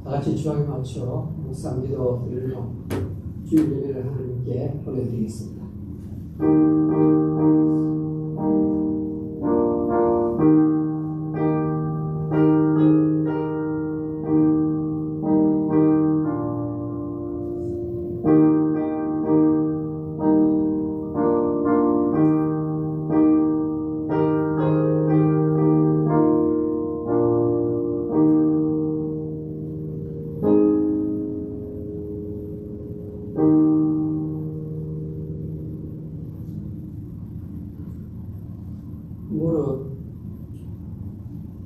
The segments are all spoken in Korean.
다 같이 주하게 맞춰 묵상 기도 드리러 주일 예배를 하나님께 보내드리겠습니다. 무릇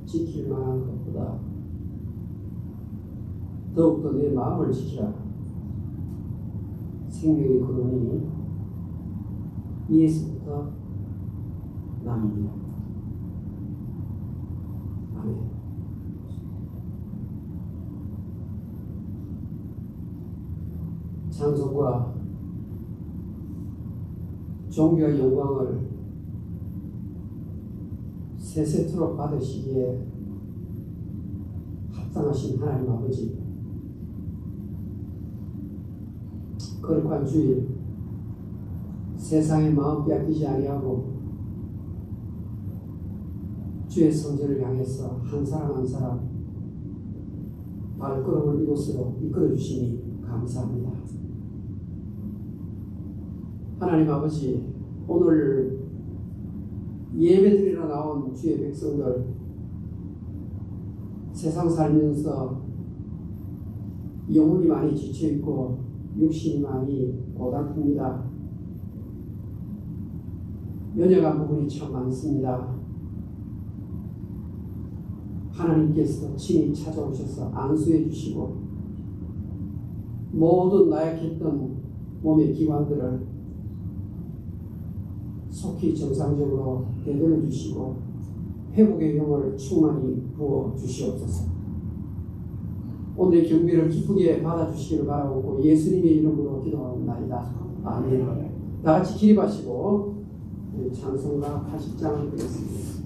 지킬 만한 것보다 더욱더 내 마음을 지키라. 생명의 근원이 이에서부터 남이니라. 아멘. 찬송과 존귀와 영광을 세세토록 받으시기에 합당하신 하나님 아버지, 거룩한 주일 세상의 마음 빼앗기지 아니하고 주의 성전을 향해서 한 사람 한 사람 발걸음을 이곳으로 이끌어 주시니 감사합니다. 하나님 아버지, 오늘 예배드리러 나온 주의 백성들, 세상 살면서 영혼이 많이 지쳐있고 육신이 많이 고달픕니다. 연약한 부분이 참 많습니다. 하나님께서 친히 찾아오셔서 안수해 주시고 모든 나약했던 몸의 기관들을 속히 정상적으로 되돌려 주시고 회복의 영을 충만히 부어 주시옵소서. 오늘의 경배를 기쁘게 받아주시기를 바라고 예수님의 이름으로 기도하옵나이다. 아멘. 다 같이 기립하시고 찬송가 80장을 드리겠습니다.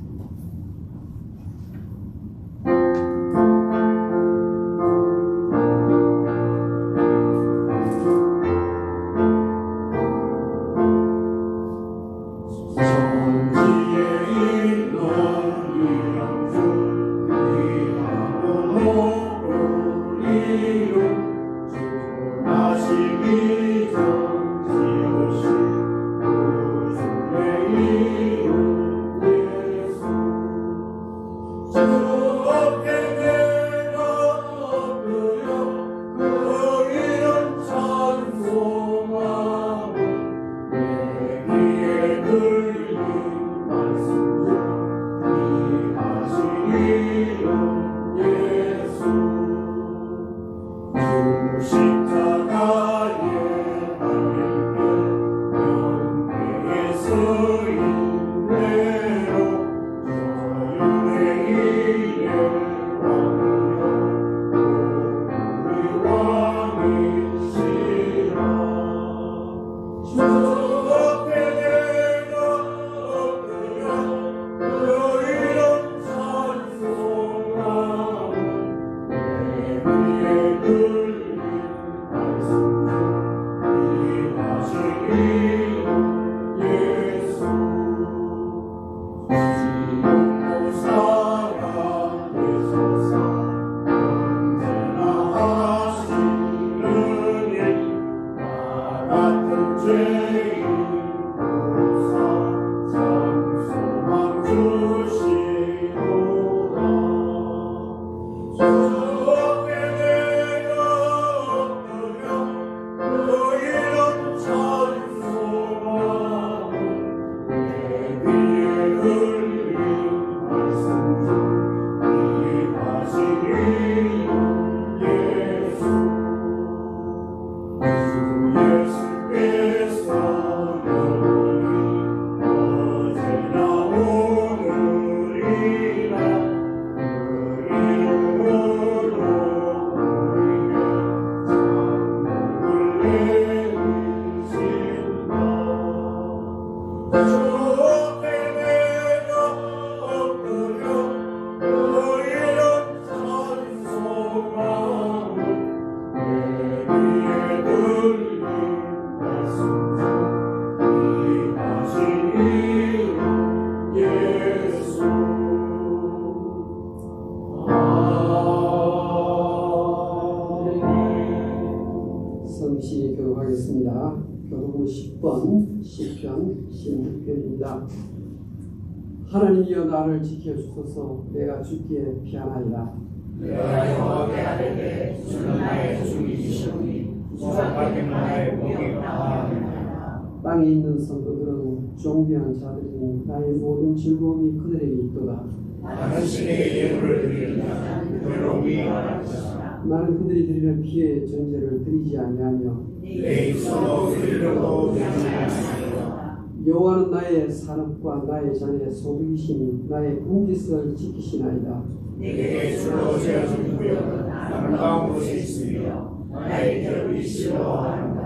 하나님이여 나를 지켜주소서. 내가 주께 피하나이다. 내가 여호와께 아뢰되 주는 나의 주이시오니 주사 밖에 나의 목이 없나이다. 땅에 있는 성도들은 존귀한 자들이니 나의 모든 즐거움이 그들에게 있도다. 당신에게 예물을 드리면 괴로움이 많을 것이다. 나는 그들이 드리는 피의 전제를 드리지 아니하며 내 입술로 드리려고 되지 않으리로다. 여호와는 나의 산업과 나의 잔의 소득이시니 나의 궁깃을 지키시나이다. 내게 줄로 세워진 구역은 아름다운 곳에 있으며 나의 결이 싫어하는가.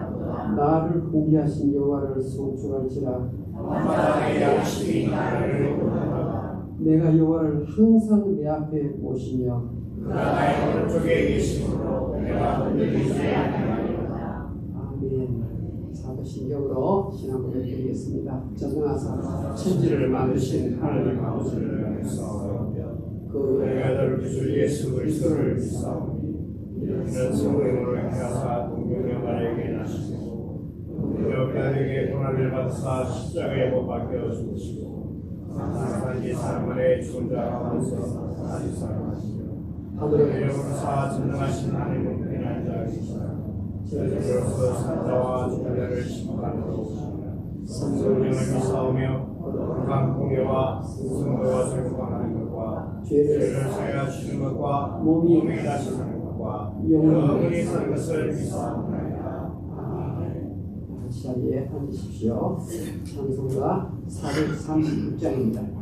나를 공개하신 여호와를 송축할지라. 밤마다 내 양식이 나를 요구하노라. 내가 여호와를 항상 내 앞에 모시며 그가 나의 오른쪽에 계심으로 내가 흔들리지 아니하리로다. 아멘. 사도신경으로 신앙 고백드리겠습니다. 전능하사 천지를 만드신 하나님 아버지를 싸우며 그 우리 아들 주 예수 그리스도를 믿사오니 이는 성령으로 행하사 동명의 말에게 나시고 우리 아들에게 고난을 받으사 십자가에 못 박혀 죽으시고 사탄이 사람만의 존재하면서 다시 살아나시며 하늘에 영으로사 전능하신 하나님은 편한 자이시라. 저희로서 산자와 죄를 심판하러 오시며 성령을 믿사오며 건강 공예와 성도와 절망하는 것과 죄를 사여 주는 것과 몸이 다시 사는 것과 영원히 사는 것을 믿사옵나이다. 아멘. 자리에 앉으십시오. 찬송가 436장입니다.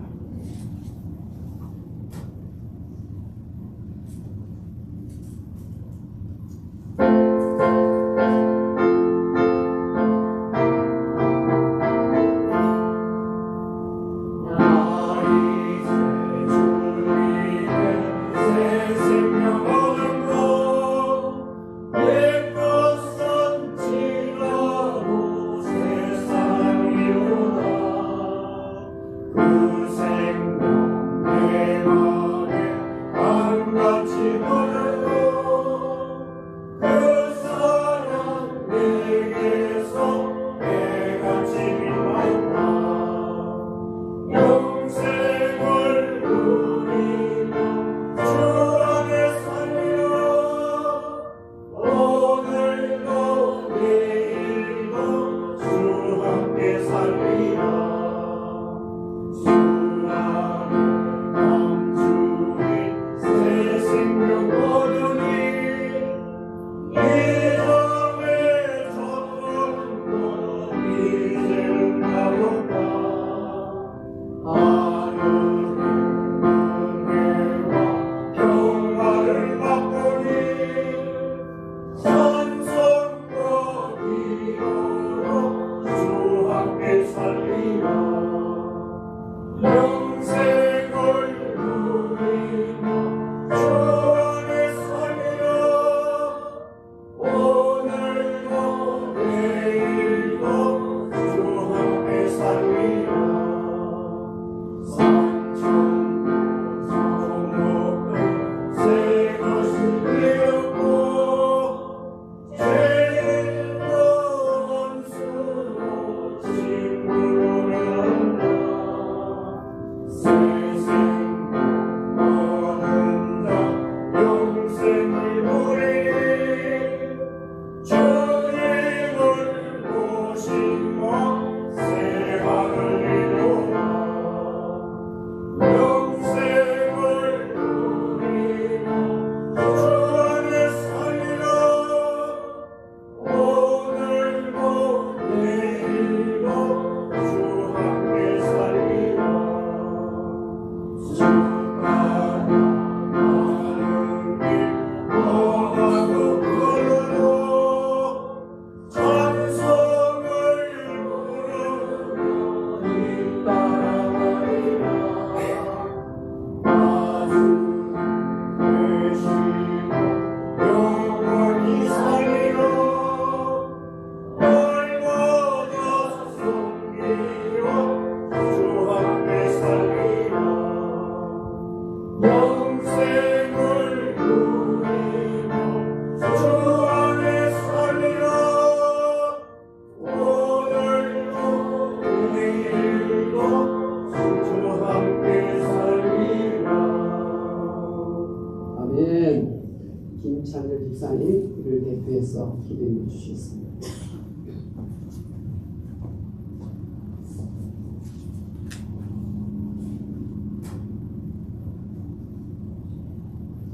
목사님 이를 대표해서 기도해 주시겠습니다.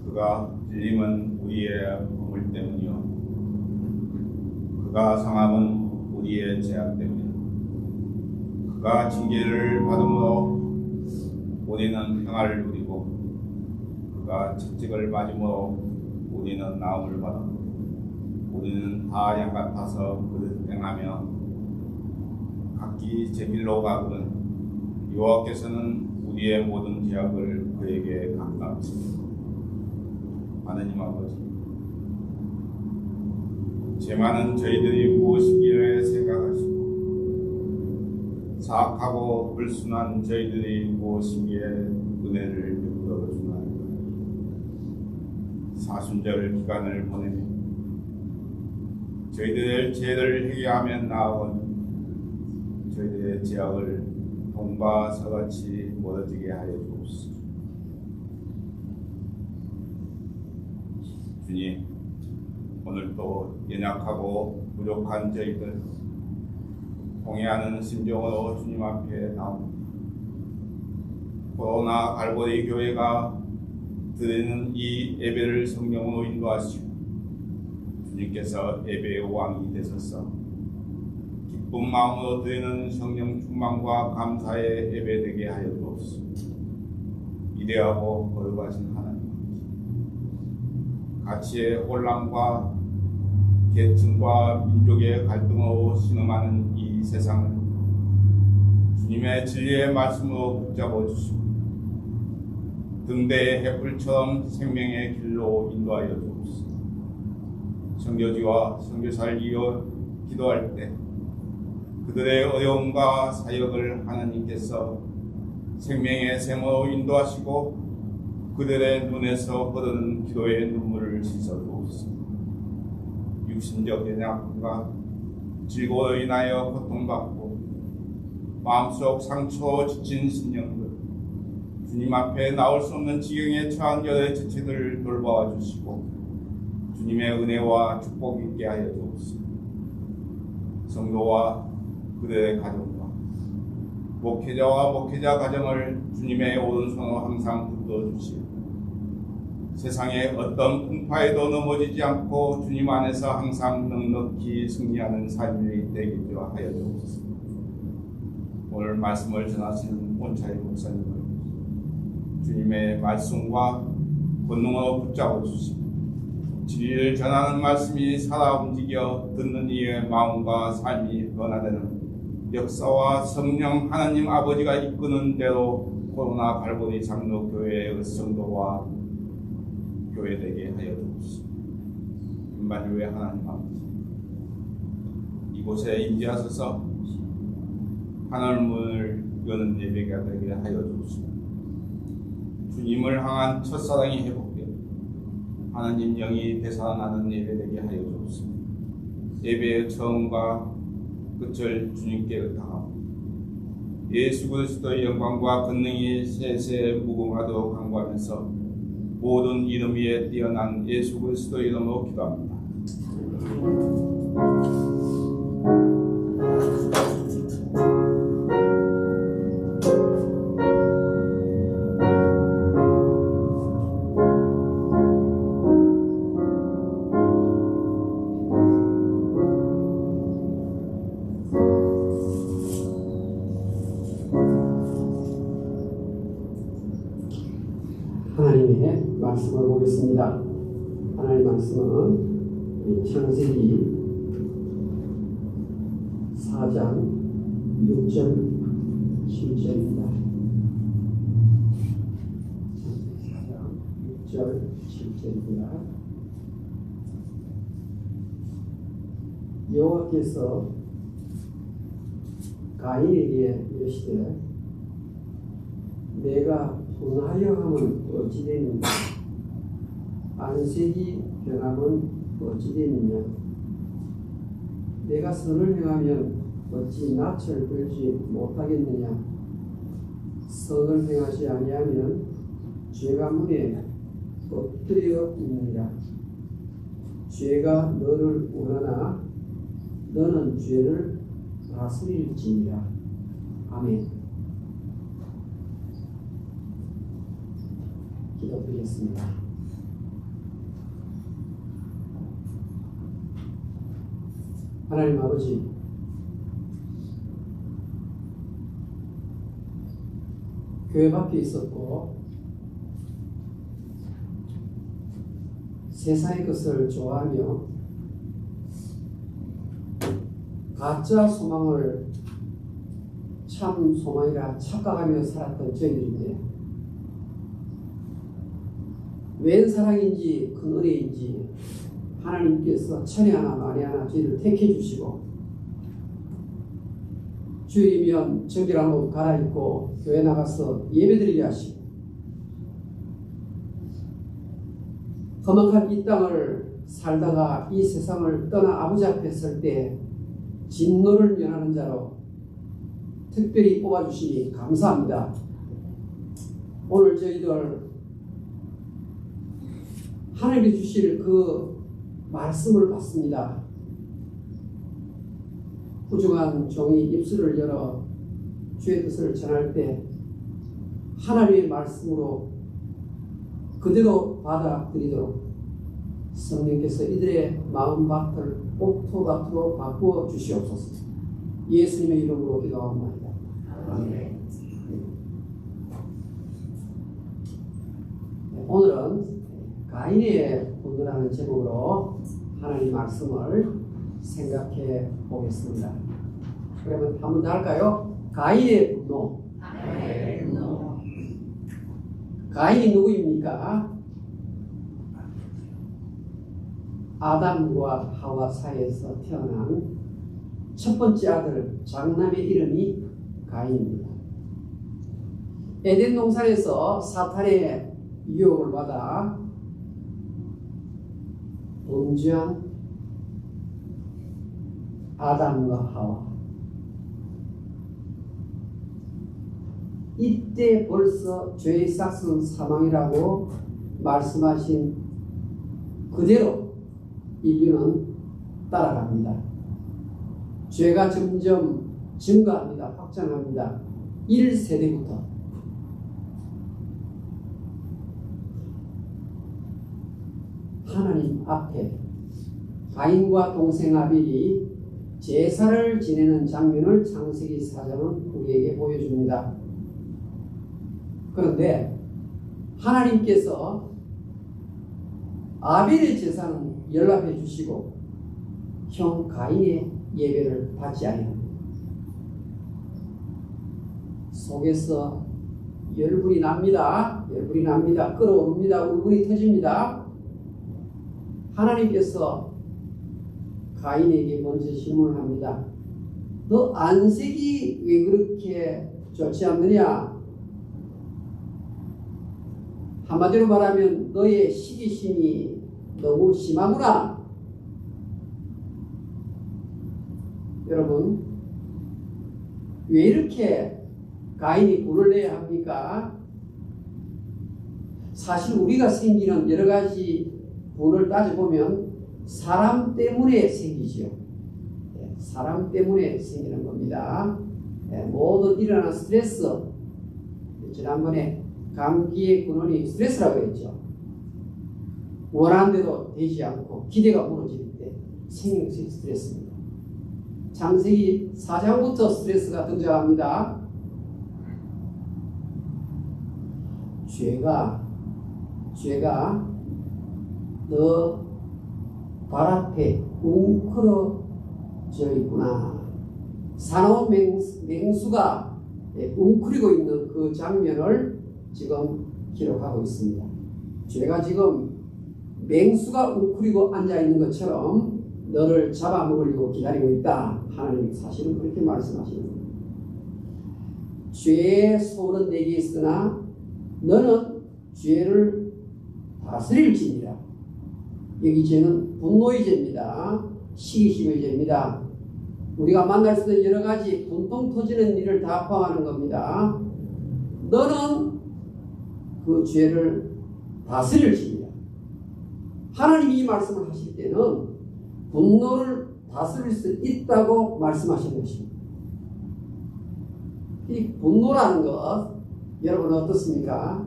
그가 찔림은 우리의 허물 때문이요 그가 상함은 우리의 죄악 때문이요 그가 징계를 받음으로 우리는 평화를 누리고 그가 채찍을 맞음으로 우리는 나음을 받았고 우리는 다 양 같아서 그를 행하며 각기 제 길로 가거든 여호와께서는 우리의 모든 죄악을 그에게 갚으시고 하느님 아버지, 죄 많은 저희들이 무엇이기를 생각하시고 사악하고 불순한 저희들이 무엇이기에 은혜를 베풀어 주나이까. 사순절 기간을 보내며 저희들의 죄를 회개하면 나아가니 저희들의 죄악을 동과 서같이 멀어지게 하여 주옵소서. 주님, 오늘도 연약하고 부족한 저희들 통회하는 심정으로 주님 앞에 나옵니다. 코로나 갈보리 교회가 드리는 이 예배를 성령으로 인도하시고 주님께서 예배의 왕이 되셔서 기쁜 마음으로 드리는 성령 충만과 감사의 예배 되게 하여 주옵소서. 위대하고 거룩하신 하나님, 가치의 혼란과 계층과 민족의 갈등으로 신음하는 이 세상을 주님의 진리의 말씀으로 붙잡아 주시고 등대의 횃불처럼 생명의 길로 인도하여 주옵소서. 선교지와 선교사를 이어 기도할 때 그들의 어려움과 사역을 하나님께서 생명의 샘으로 인도하시고 그들의 눈에서 흐르는 기도의 눈물을 씻어주옵소서. 육신적 연약함과 질고로 인하여 고통받고 마음속 상처 지친 심령들 주님 앞에 나올 수 없는 지경에 처한 여러 지체들을 돌보아 주시고 주님의 은혜와 축복 있게 하여 주옵소서. 성도와 그들의 가정과 목회자와 목회자 가정을 주님의 오른손으로 항상 붙들어 주시고 세상의 어떤 풍파에도 넘어지지 않고 주님 안에서 항상 넉넉히 승리하는 삶이 되게 하여 주옵소서. 오늘 말씀을 전하시는 온차이 목사님을 주님의 말씀과 권능으로 붙잡아 주시고 진리를 전하는 말씀이 살아 움직여 듣는 이의 마음과 삶이 변화되는 역사와 성령 하나님 아버지가 이끄는 대로 코로나 갈보리 장로교회의 성도와 교회되게 하여 주옵소서. 임마누엘 하나님 아버지, 이곳에 임재하소서. 하늘 문을 여는 예배가 되게 하여 주옵소서. 주님을 향한 첫사랑이 회복되어 하나님 영이 되살아나는 예배 되게 하여 주옵소서. 예배의 처음과 끝을 주님께 의탁하고 예수 그리스도의 영광과 권능이 세세 무궁하도록 간구하면서 모든 이름 위에 뛰어난 예수 그리스도의 이름으로 기도합니다. 하나님의 말씀을 보겠습니다. 하나님의 말씀은 창세기 4장 6절 7절입니다. 4장 6절 7절입니다. 여호와께서 가인에게 이르시되 내가 분하여 함은 어찌 되느냐 안색이 변함은 어찌 되느냐 내가 선을 행하면 어찌 낯을 들지 못하겠느냐 선을 행하지 아니하면 죄가 문에 엎드려 있느니라 죄가 너를 원하나 너는 죄를 다스릴지니라. 아멘. 기도드리겠습니다. 하나님 아버지, 교회 밖에 있었고 세상의 것을 좋아하며 가짜 소망을 참 소망이라 착각하며 살았던 저희들인데 웬 사랑인지 큰 은혜인지 하나님께서 천에 하나 만에 하나 저희를 택해 주시고 주일이면 정결한 옷 갈아입고 교회 나가서 예배드리게 하시고 험악한 이 땅을 살다가 이 세상을 떠나 아버지 앞에 설 때 진노를 면하는 자로 특별히 뽑아주시니 감사합니다. 오늘 저희들 하나님이 주실 그 말씀을 받습니다. 부중한 종이 입술을 열어 주의 뜻을 전할 때 하나님의 말씀으로 그대로 받아들이도록 성령께서 이들의 마음밭을 옥토밭으로 바꾸어 주시옵소서. 예수님의 이름으로 기도합니다. 아멘. 오늘은 가인의 분노라는 제목으로 하나님 말씀을 생각해 보겠습니다. 그러면 한 번 더 할까요? 가인의 분노. 가인이 누구입니까? 아담과 하와 사이에서 태어난 첫 번째 아들 장남의 이름이 가인입니다. 에덴 동산에서 사탄의 유혹을 받아 범죄한 아담과 하와, 이때 벌써 죄의 싹은 사망이라고 말씀하신 그대로 인류는 따라갑니다. 죄가 점점 증가합니다. 확장합니다. 1세대부터. 하나님 앞에 가인과 동생 아벨이 제사를 지내는 장면을 창세기 4장은 우리에게 보여줍니다. 그런데 하나님께서 아벨의 제사는 연락해 주시고 형 가인의 예배를 받지 아니합니다. 속에서 열불이 납니다. 열불이 납니다. 끓어오릅니다. 울분이 터집니다. 하나님께서 가인에게 먼저 질문을 합니다. 너 안색이 왜 그렇게 좋지 않느냐? 한마디로 말하면 너의 시기심이 너무 심하구나. 여러분, 왜 이렇게 가인이 불을 내야 합니까? 사실 우리가 생기는 여러 가지 불을 따져보면 사람 때문에 생기지요. 사람 때문에 생기는 겁니다. 모든 일어나는 스트레스, 지난번에 감기의 근원이 스트레스라고 했죠. 원하는 대로 되지 않고 기대가 무너질 때 생기는 것이 스트레스입니다. 창세기 4장부터 스트레스가 등장합니다. 죄가 너 발 앞에 웅크러져 있구나. 사나운 맹수가 웅크리고 있는 그 장면을 지금 기록하고 있습니다. 죄가 지금 맹수가 웅크리고 앉아있는 것처럼 너를 잡아먹으려고 기다리고 있다. 하나님이 사실은 그렇게 말씀하시는 겁니다. 죄의 소는 내게 있으나 너는 죄를 다스릴지니라. 여기 죄는 분노의 죄입니다. 시기심의 죄입니다. 우리가 만날 수 있는 여러 가지 분통 터지는 일을 다 포함하는 겁니다. 너는 그 죄를 다스릴지니라. 하나님이 이 말씀을 하실 때는 분노를 다스릴 수 있다고 말씀하신 것입니다. 이 분노라는 것 여러분 어떻습니까?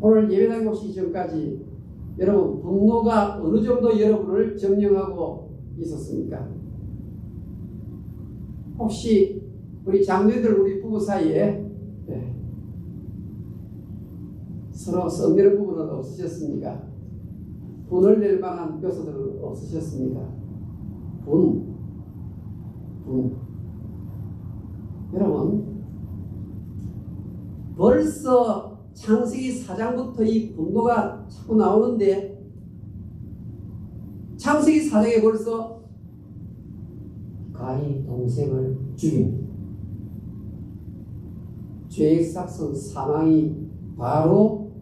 오늘 예배당에 오시기 전까지 여러분 분노가 어느 정도 여러분을 점령하고 있었습니까? 혹시 우리 장녀들 우리 부부 사이에 서로 썩내는 부분은 없으셨습니까? 분을 낼 만한 묘사들은 없으셨습니까? 분. 여러분 벌써 창세기 4장부터 이 분노가 자꾸 나오는데 창세기 4장에 벌써 가인이 동생을 죽입니다. 죄의 삭선 사망이 바로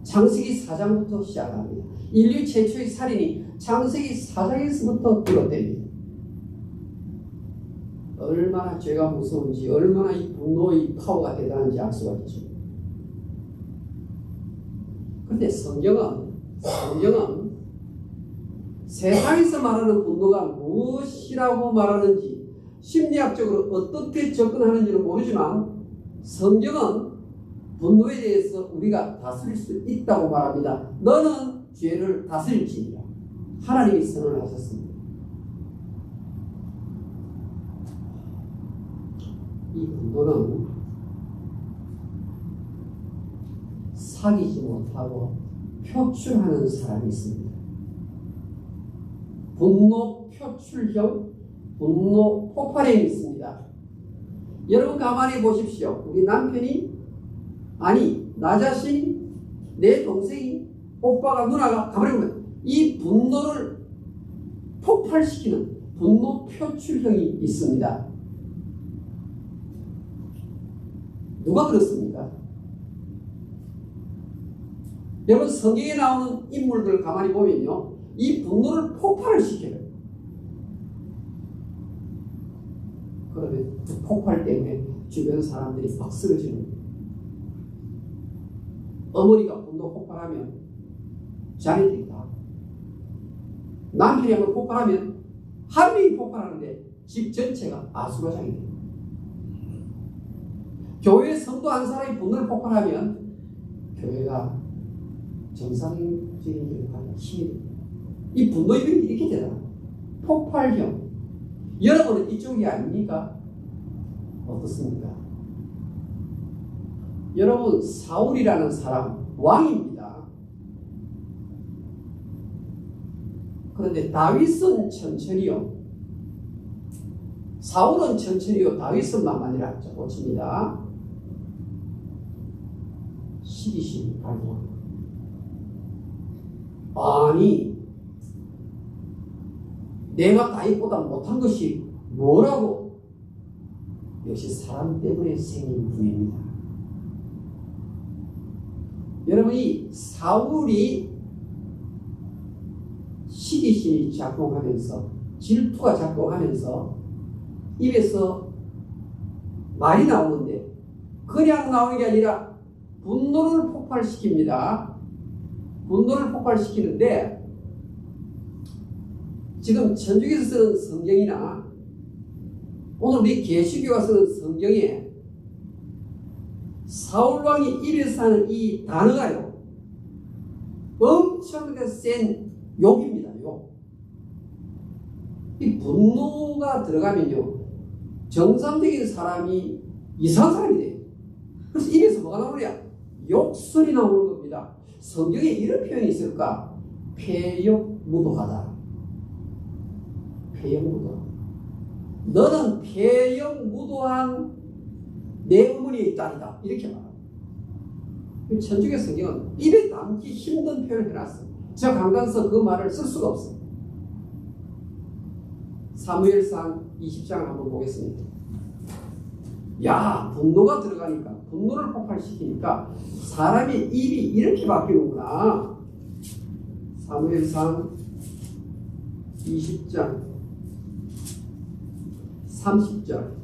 창세기 4장부터 시작합니다. 인류 최초의 살인이 창세기 4장에서부터 비롯됩니다. 얼마나 죄가 무서운지, 얼마나 이 분노의 파워가 대단한지 알 수가 있죠. 그런데 성경은 세상에서 말하는 분노가 무엇이라고 말하는지, 심리학적으로 어떻게 접근하는지는 모르지만 성경은 분노에 대해서 우리가 다스릴 수 있다고 말합니다. 너는 죄를 다스릴지니라. 하나님이 선언을 하셨습니다. 이 분노는 사귀지 못하고 표출하는 사람이 있습니다. 분노 표출형, 분노 폭발형이 있습니다. 여러분 가만히 보십시오. 우리 남편이 아니 나 자신이 내 동생이 오빠가 누나가 가만히 보면 이 분노를 폭발시키는 분노 표출형이 있습니다. 누가 그렇습니까? 여러분 성경에 나오는 인물들 가만히 보면요 이 분노를 폭발을 시켜요. 그러면 그 폭발 때문에 주변 사람들이 막 쓰러지는 거예요. 어머니가 분노 폭발하면 자녀들이 다, 남편이 한번 폭발하면 한 명이 폭발하는데 집 전체가 아수라장이 돼요. 교회 성도 한 사람이 분노를 폭발하면 교회가 정상적인 일을 하는 힘이 됩니다. 이 분노의 병이 이렇게 되잖아요. 폭발형. 여러분은 이쪽이 아닙니까? 어떻습니까? 여러분 사울이라는 사람 왕입니다. 그런데 다윗은 천천히요. 사울은 천천히요. 다윗은 만만이라 고칩니다. 시기심이 발동합니다. 아니 내가 다윗보다 못한 것이 뭐라고? 역시 사람 때문에 생긴 분입니다. 여러분 이 사울이 시기심이 작동하면서 질투가 작동하면서 입에서 말이 나오는데 그냥 나오는 게 아니라 분노를 폭발시킵니다. 분노를 폭발시키는데 지금 천주교에서 쓰는 성경이나 오늘 우리 계시교가 쓰는 성경에 사울왕이 입에서 하는 이 단어가요 엄청나게 센 욕입니다. 욕. 이 분노가 들어가면요 정상적인 사람이 이상한 사람이 돼요. 그래서 입에서 뭐가 나오냐? 욕설이 나오는 겁니다. 성경에 이런 표현이 있을까? 폐역무도하다. 폐역무도. 너는 폐역무도한 내 어머니의 딸이다. 이렇게 말합니다. 천주교 성경은 입에 담기 힘든 표현을 해놨어요. 저 강단서 그 말을 쓸 수가 없어요. 사무엘상 20장을 한번 보겠습니다. 야, 분노가 들어가니까, 분노를 폭발시키니까 사람의 입이 이렇게 바뀌는구나. 사무엘상 20장 30절.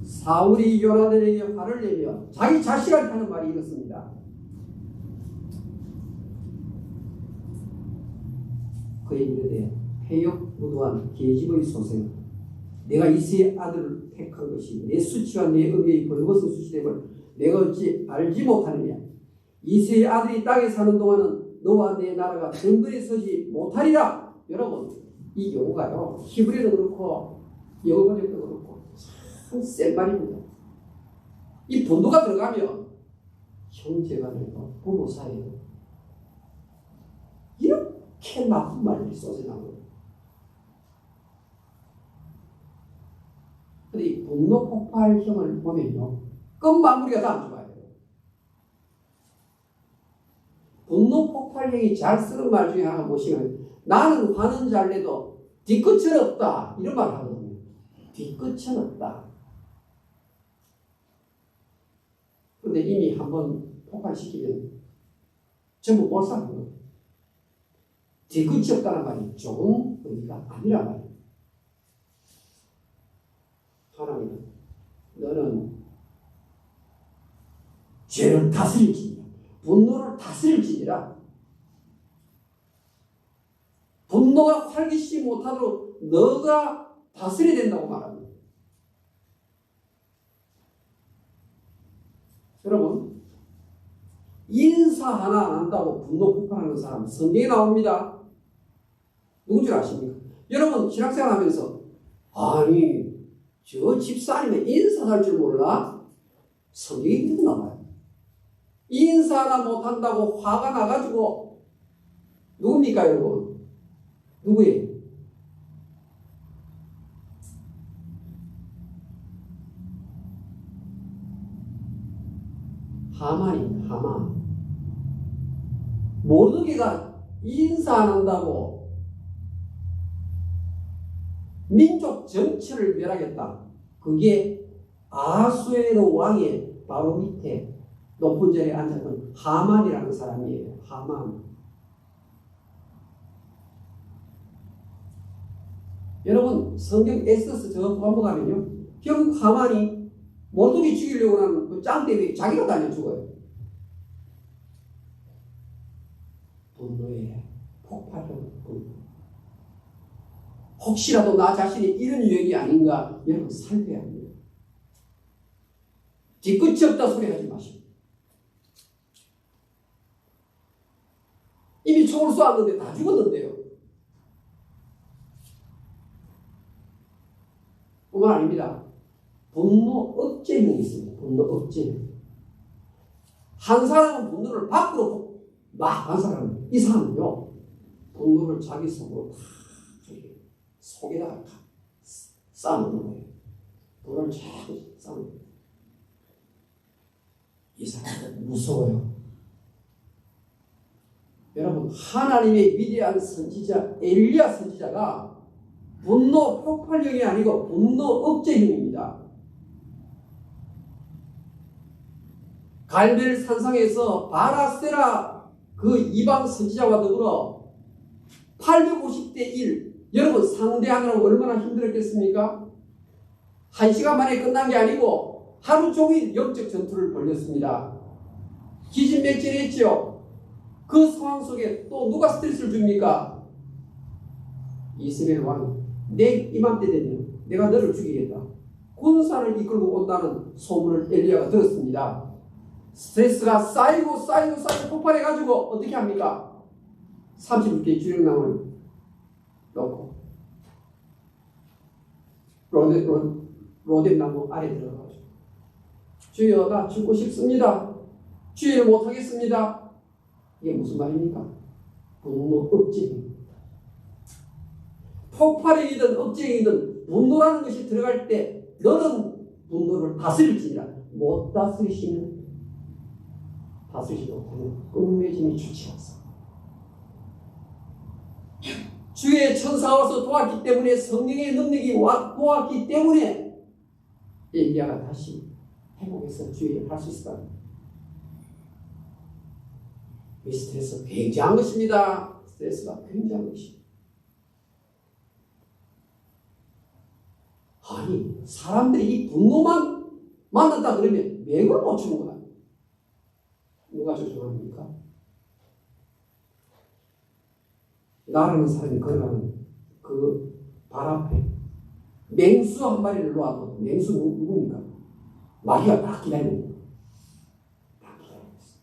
사울이 요나단에게 화를 내며 자기 자식한테 하는 말이 이렇습니다. 그의 이르되 폐역 무도한 계집의 소생 내가 이새의 아들을 택한 것이 내 수치와 내 의의 벌거벗은 수치됨을 내가 어찌 알지 못하느냐. 이새의 아들이 땅에 사는 동안은 너와 내 나라가 덩그리 서지 못하리라. 여러분 이 경우가요 히브리도 그렇고 영어 번역도 그렇고 참 센 말입니다. 이 분노가 들어가면 형제간에도 부모 사이에도 이렇게 나쁜 말들이 쏟아나오는. 근데 이 분노 폭발형을 보면요 끝마무리가 다 안 좋아요. 분노 폭발형이 잘 쓰는 말 중에 하나가 무엇이냐면 나는 화는 잘 내도 뒤끝은 없다 이런 말을 하거든요. 뒤끝은 없다. 근데 이미 한번 폭발시키면 전부 몰살하는 거예요. 뒤끝이 없다는 말이 좋은 의미가 아니란 말이에요. 하나님은 너는 죄를 다스릴지니라. 분노를 다스릴지니라. 분노가 활기치지 못하도록 너가 다스려야 된다고 말합니다. 여러분 인사 하나 안 한다고 분노 폭발하는 사람 성경에 나옵니다. 누군 줄 아십니까? 여러분 신학생활 하면서 아니 저 집사님은 인사할 줄 몰라? 성경에 계속 나와요. 인사 하나 못한다고 화가 나가지고 누굽니까 여러분? 누구예요? 하만입니다. 하만. 모르드게가 인사 안 한다고 민족 전체를 멸하겠다. 그게 아수에로 왕의 바로 밑에 높은 자리에 앉았던 하만이라는 사람이에요. 하만. 여러분 성경 엑소스 저 반복하면요 결국 하만이 모르드게 죽이려고 하는 그 짱 때문에 자기가 달려 죽어요. 분노의 폭발은 분노. 혹시라도 나 자신이 이런 유형이 아닌가 여러분 살펴야 합니다. 뒤끝이 없다 소리 하지 마시고. 이미 총을 쏘았는데 다 죽었는데요. 뿐만 아닙니다. 분노 억제형이 있습니다. 분노 억제형. 한 사람은 분노를 밖으로 막 반사하는 이 사람은요. 분노를 자기 속으로 다 속에다가 다 쌓아놓는 거예요. 분노를 자꾸 쌓아놓는 거예요. 이 사람은 무서워요. 여러분 하나님의 위대한 선지자 엘리야 선지자가 분노 폭발형이 아니고 분노 억제형입니다. 갈멜 산상에서 바라세라 그 이방 선지자와 더불어 850대 1 여러분 상대하느라고 얼마나 힘들었겠습니까? 1시간 만에 끝난 게 아니고 하루 종일 영적 전투를 벌였습니다. 기진맥진했죠. 그 상황 속에 또 누가 스트레스를 줍니까? 이스라엘 왕이 내 이맘때 되면 내가 너를 죽이겠다. 군사를 이끌고 온다는 소문을 엘리야가 들었습니다. 스트레스가 쌓이고 폭발해가지고 어떻게 합니까? 30개 주력나무를 넣고 로뎀나무 아래 들어가가지고 주여 나 죽고 싶습니다. 주의를 못하겠습니다. 이게 무슨 말입니까? 분노 억제입니다. 폭발행이든 억제행이든 분노라는 것이 들어갈 때 너는 분노를 다스릴지니라. 못 다스리지 못하는 끝맺음이 좋지 않습니다. 주의 천사가 와서 도왔기 때문에 성령의 능력이 도왔기 때문에 엘리야가 다시 회복해서 주의를 할 수 있었다. 이 스트레스가 굉장한 것입니다. 스트레스가 굉장한 것입니다. 아니 사람들이 이 분노만 만났다 그러면 맥을 못 추는 거야. 누가 조종합니까? 나라는 사람이 걸어가는 그 발 앞에 맹수 한 마리를 놓아도 맹수 누굽니까? 마귀가 딱 기다리는 거예요. 딱 기다리고 있어요.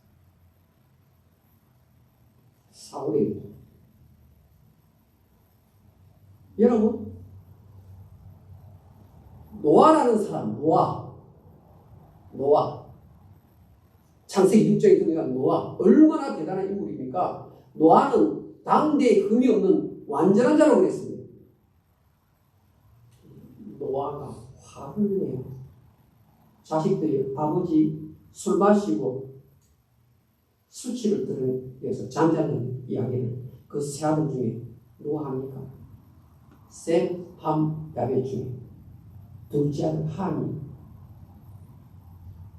사울에게. 여러분, 노아라는 사람, 노아. 창세기 6장에 등장한 노아. 얼마나 대단한 인물입니까? 노아는 당대에 흠이 없는 완전한 자라고 그랬습니다. 노아가 화를 내요. 자식들이 아버지 술 마시고 수치를 들으면서 잠자는 이야기를 그 세 아들 중에 누가 합니까? 셈, 함, 야벳 중에 둘째 아들 함이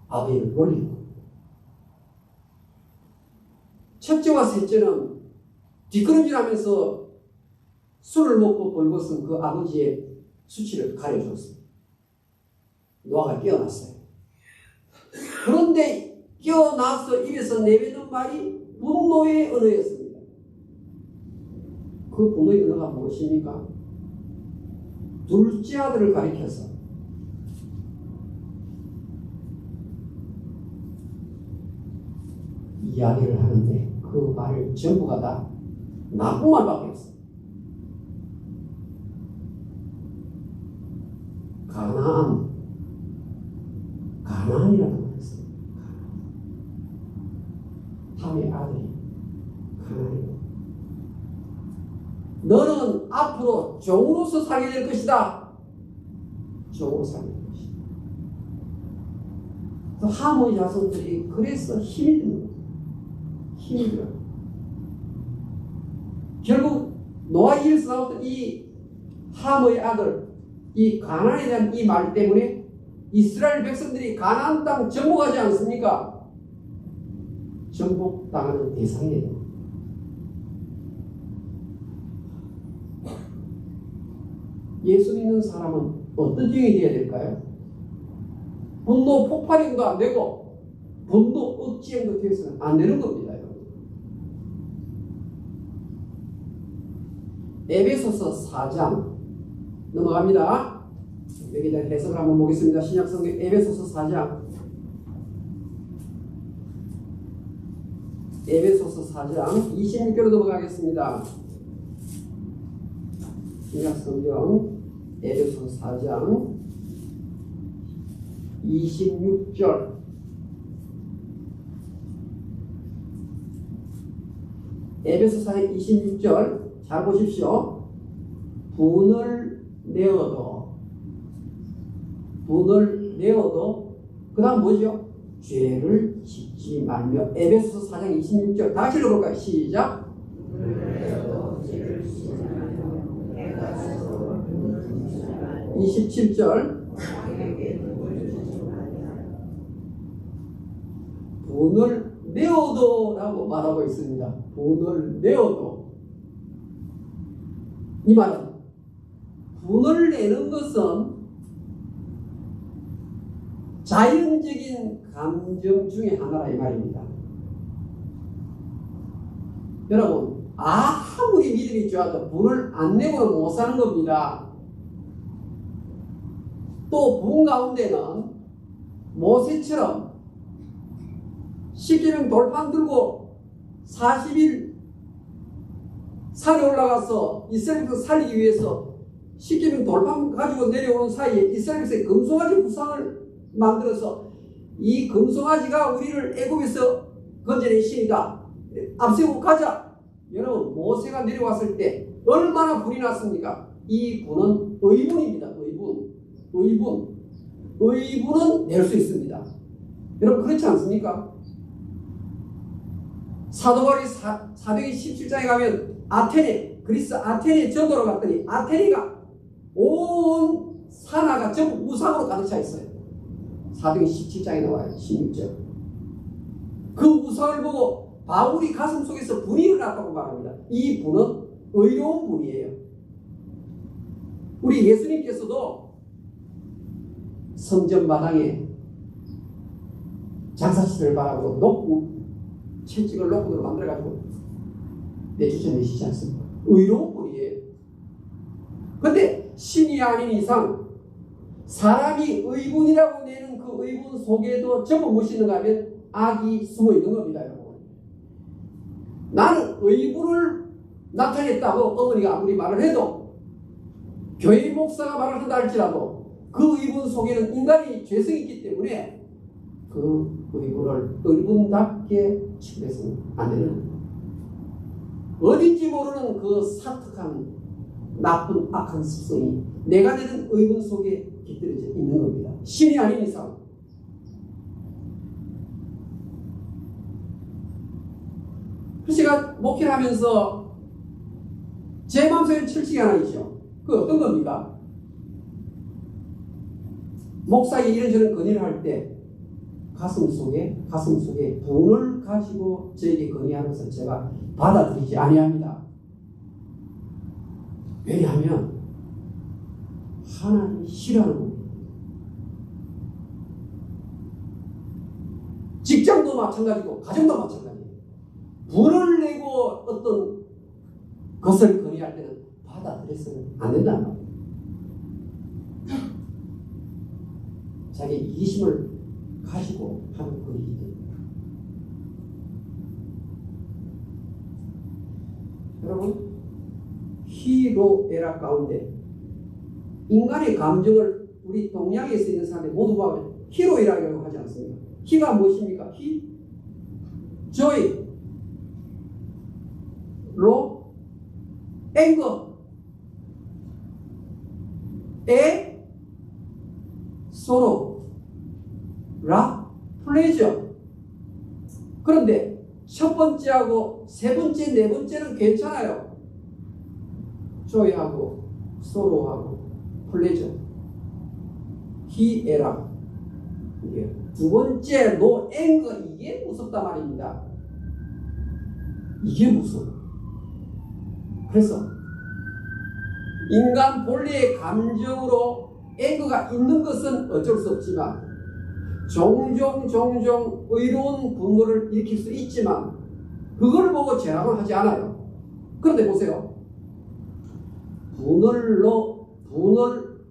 아버지를 놀리고 첫째와 셋째는 뒷걸음질하면서 술을 먹고 벌거쓴 그 아버지의 수치를 가려줬습니다. 노아가 깨어났어요. 그런데 깨어나서 입에서 내뱉는 말이 분노의 언어였습니다. 그 분노의 언어가 무엇입니까? 둘째 아들을 가리켜서 이야기를 하는데 그 말 전부가 다 나쁜 말밖에 없어요. 가나안이라고 말했어요. 함의 아들이 가나안이고 너는 앞으로 종으로서 살게 될 것이다. 종으로 살게 될 것이다. 또 함의 자손들이 그래서 힘이 드는 거예요. 힘이 들어요. 결국 노아 이에서 나왔던 이 함의 아들, 이 가나안에 대한 이 말 때문에 이스라엘 백성들이 가나안 땅 정복하지 않습니까? 정복당하는 대상이에요. 예수 믿는 사람은 어떤 유형이 되어야 될까요? 분노 폭발형도 안 되고 분노 억지형도 되어서는 안 되는 겁니다. 에베소서 4장 넘어갑니다. 여기 대한 해석을 한번 보겠습니다. 신약성경 에베소서 4장. 에베소서 4장 26절로 넘어가겠습니다. 신약성경 에베소서 4장 26절. 에베소 4장 26절 잘 보십시오. 분을 내어도 그 다음 뭐죠? 죄를 짓지 말며. 에베소서 4장 26절 다시 읽어볼까요? 시작. 27절 분을 내어도 라고 말하고 있습니다. 분을 내어도. 이 말은 분을 내는 것은 자연적인 감정 중에 하나라 이 말입니다. 여러분, 아무리 믿음이 좋아도 분을 안 내고는 못 사는 겁니다. 또 분 가운데는 모세처럼 십계명 돌판 들고 40일 산에 올라가서 이스라엘 백성 살리기 위해서 십계명 돌판 가지고 내려오는 사이에 이스라엘 백성이 금송아지 부상을 만들어서 이 금송아지가 우리를 애굽에서 건져내시니까 앞세우고 가자. 여러분, 모세가 내려왔을 때 얼마나 불이 났습니까? 이 분은 의분입니다. 의분은 낼 수 있습니다. 여러분, 그렇지 않습니까? 사도 바울이 사도행전 17장에 가면 그리스 아테네 전도로 갔더니 아테네가 온 산하가 전부 우상으로 가득 차 있어요. 사도행전 17장에 나와요. 16절. 그 우상을 보고 바울이 가슴 속에서 분이 일어났다고 말합니다. 이 분은 의로운 분이에요. 우리 예수님께서도 성전 마당에 장사치를 바라고 채찍을 녹분으로 만들어가지고 내주셔 내시지 않습니까? 의로운 분이에요. 근데 신이 아닌 이상 사람이 의분이라고 내는 그 의분 속에도 전부 무엇이 있는가 하면 악이 숨어 있는 겁니다, 여러분. 나는 의분을 나타냈다고 어머니가 아무리 말을 해도, 교회 목사가 말을 한다 할지라도 그 의분 속에는 인간이 죄성이 있기 때문에 그 의분을 의분답게 취급해서는 안 되는 겁니다. 어딘지 모르는 그 사특한 나쁜 악한 습성이 내가 내는 의분 속에 깃들어져 있는 겁니다. 신이 아닌 이상. 그래서 제가 목회를 하면서 제 마음속에 철칙이 하나 있죠. 그 어떤 겁니까? 목사에게 이런저런 건의를 할 때 가슴 속에 분을 가지고 저에게 건의하는 것을 제가 받아들이지 아니합니다. 왜냐하면 하나님이 싫어하는 겁니다. 직장도 마찬가지고 가정도 마찬가지예요. 분을 내고 어떤 것을 건의할 때는 받아들여서는 안 된다는 말이에요. 자기 이기심을 가지고 하는 건의이기 때문에. 여러분, 희로애락 가운데 인간의 감정을 우리 동양에 쓰이는 사람들이 모두 보면 희로애락이라고 하지 않습니까? 희가 무엇입니까? 희, joy, 로, anger, 에, sorrow, 라, pleasure. 그런데 첫 번째하고 세 번째, 네 번째는 괜찮아요. joy하고 sorrow하고 pleasure, 희애락. 두 번째 no anger, 이게 무섭단 말입니다. 이게 무서워. 그래서 인간 본래의 감정으로 애거가 있는 것은 어쩔 수 없지만 종종 의로운 분노를 일으킬 수 있지만 그걸 보고 죄악을 하지 않아요. 그런데 보세요. 분을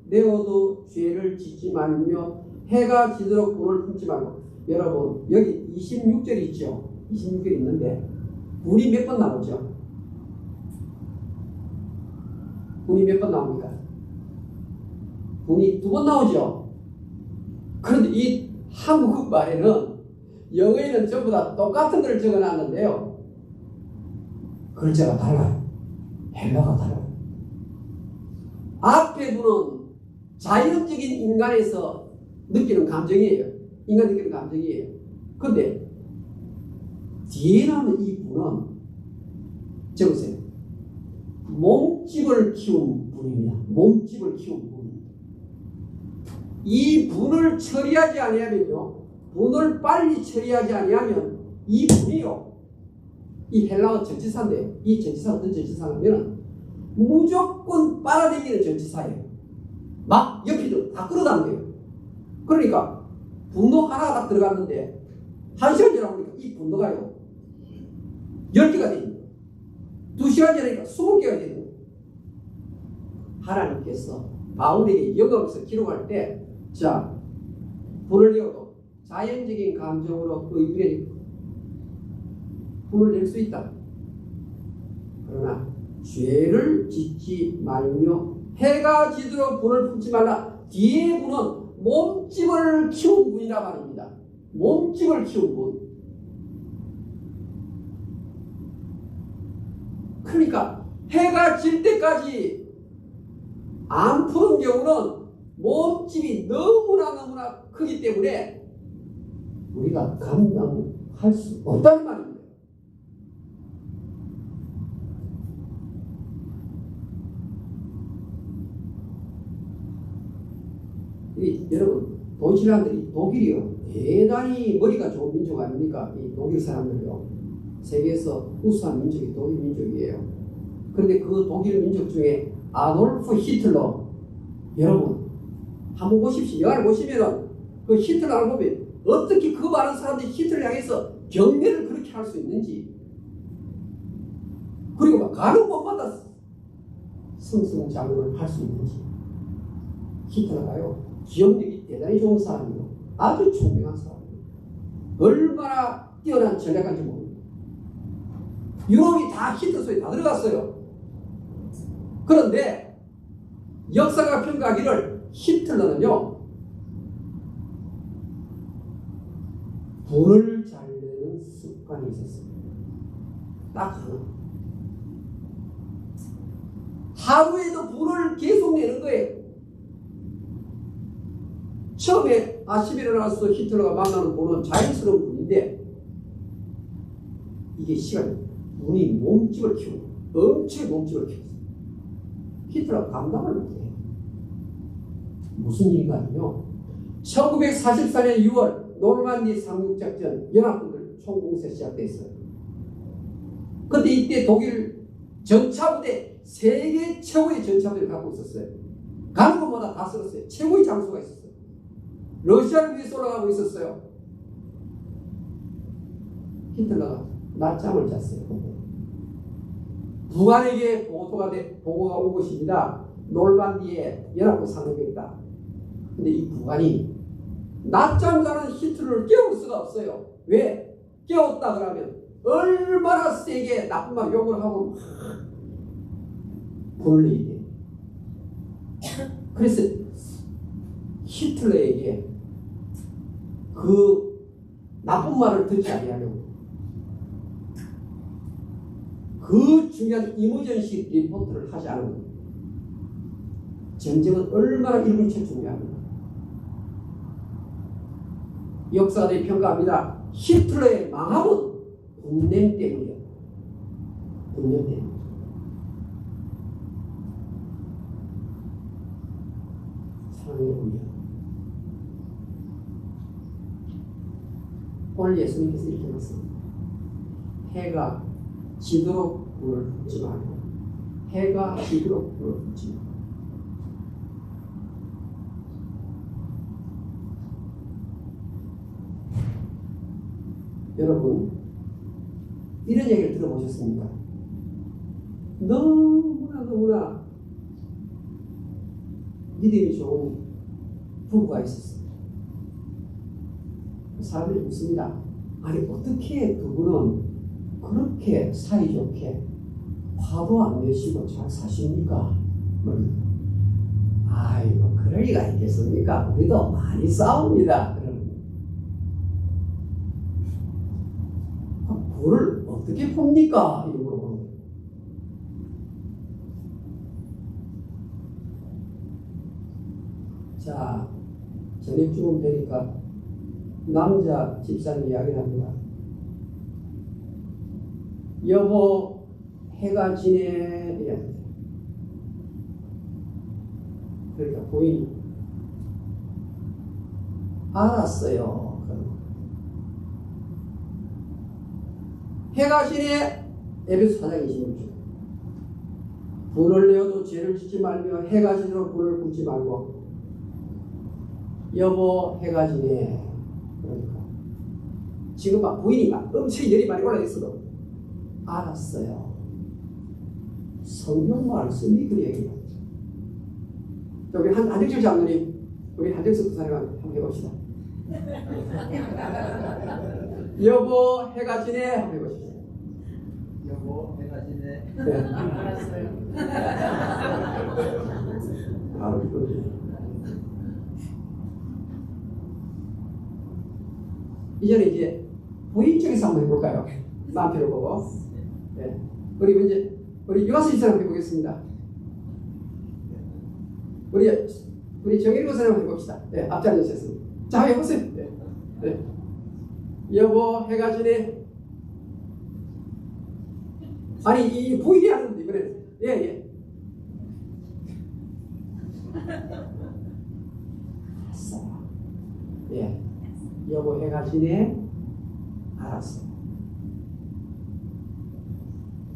내어도 죄를 짓지 말며 해가 지도록 분을 품지 말고. 여러분, 여기 26절 있죠? 26절 있는데 분이 몇 번 나오죠? 분이 몇 번 나옵니까? 분이 2번 나오죠? 그런데 이 한국 말에는, 영어에는 전부 다 똑같은 걸 적어놨는데요, 글자가 달라요. 헬라가 달라요. 앞에 분은 자연적인 인간에서 느끼는 감정이에요. 인간 느끼는 감정이에요. 그런데 뒤에 나오는 이 분은, 적으세요. 몸집을 키운 분입니다. 몸집을 키운 분. 이 분을 처리하지 아니하면요, 분을 빨리 처리하지 아니하면 이 분이요, 이 헬라어 전치사인데, 이 전치사 어떤 전치사냐면 무조건 빨아들이는 전치사예요. 막 옆이 다 끌어당겨요. 그러니까 분노 하나가 딱 들어갔는데 1시간 지나고 보니까 이 분노가요 10개가 됩니다. 2시간 지나니까 20개가 되는 거예요. 하나님께서 바울에게 영어에서 기록할 때, 자, 분을 내어도 자연적인 감정으로 의분에 분을 낼 수 있다. 그러나 죄를 짓지 말며 해가 지도록 분을 품지 말라. 뒤에 분은 몸집을 키운 분이라 말입니다. 몸집을 키운 분. 그러니까 해가 질 때까지 안 푸는 경우는 몸집이 너무나 크기 때문에 우리가 감당할 수 없다는 말입니다. 여러분, 도시락들이, 독일이요, 대단히 머리가 좋은 민족 아닙니까? 이 독일 사람들이요, 세계에서 우수한 민족이 독일 민족이에요. 그런데 그 독일 민족 중에 아돌프 히틀러, 여러분 한번 보십시오. 영화를 보시면은 그 히틀러를 보면 어떻게 그 많은 사람들이 히틀러를 향해서 경매를 그렇게 할 수 있는지, 그리고 그러니까 가는 곳마다 승승장구를 할 수 있는지. 히틀러가요, 기억력이 대단히 좋은 사람이고 아주 총명한 사람이에요. 얼마나 뛰어난 전략가인지 모릅니다. 유럽이 다 히틀러 손에 다 들어갔어요. 그런데 역사가 평가하기를 히틀러는요, 분을 잘 내는 습관이 있었습니다. 딱 하루에도 분을 계속 내는 거예요. 처음에 아시비를 나서 히틀러가 만나는 분은 자연스러운 분인데, 이게 시간이 분이 몸집을 키우고 엄청 몸집을 키웠어요. 히틀러가 감당을 못해요. 무슨 일인가요? 1944년 6월 노르만디 상륙작전 연합군들 총공세 시작됐어요. 근데 이때 독일 전차부대, 세계 최고의 전차부대를 갖고 있었어요. 가는 곳마다 다 쓸었어요. 최고의 장수가 있었어요. 러시아를 위해서 올라가고 있었어요. 히틀러가 낮잠을 잤어요. 북한에게 보고가 온 것입니다. 노르만디에 연합군 상륙이 있다. 근데 이 북한이 낮잠 자는 히틀러를 깨울 수가 없어요. 왜? 깨웠다 그러면 얼마나 세게 나쁜 말 욕을 하고 분을 내야 돼. 그래서 히틀러에게 그 나쁜 말을 듣지 아니하려고 그 중요한 이머전시 리포트를 하지 않은 거예요. 전쟁은 얼마나 1분치 중요합니다. 역사들이 평가합니다. 히틀러의 망함은 분냄 때문이에요. 분냄 때문에. 사랑의 분냄. 오늘 예수님께서 이렇게 말씀합니다. 해가 지도록 불을 붙지 말고, 해가 지도록 불을 붙지 말고. 여러분, 이런 얘기를 들어보셨습니까? 너무나 믿음이 좋은 부부가 있었어요. 사람들이 묻습니다. 아니, 어떻게 두 분은 그렇게 사이좋게 화도 안 내시고 잘 사십니까? 아이고, 그럴 리가 있겠습니까? 우리도 많이 싸웁니다. 그걸 어떻게 봅니까? 이런 거 물어보는 거예요. 자, 저녁쯤 되니까 남자 집사님 이야기를 합니다. 여보, 해가 지네. 이야기합니다. 그러니까 부인이 알았어요. 해가 지네. 에베소 4장 26절. 분을 내어도 죄를 짓지 말며 해가 지도록 분을 굶지 말고. 여보, 해가 지네. 그러니까 지금 막 부인이 막 엄청 열이 많이 올라 있어도 알았어요. 성경 말씀이 그 얘기예요. 우리 한정철 장로님, 우리 한정석 부사님 한번 해봅시다. 여보, 해가 지네. 한번 해보십시오. 여보, 해가 지네. 네. 알았어요. 이제는 이제 부인 쪽에서 한번 해볼까요? 남편을 보고. 네. 우리 유아수 집사람 해보겠습니다. 우리 정일 고사님 한번 해봅시다. 네, 앞에 앉으셨습니다. 자, 해보세요. 네. 네. 여보, 해가 지네. 아니, 이 부인이 하는데 이번에. 예. 예. 여보, 해가 지네. 알았어.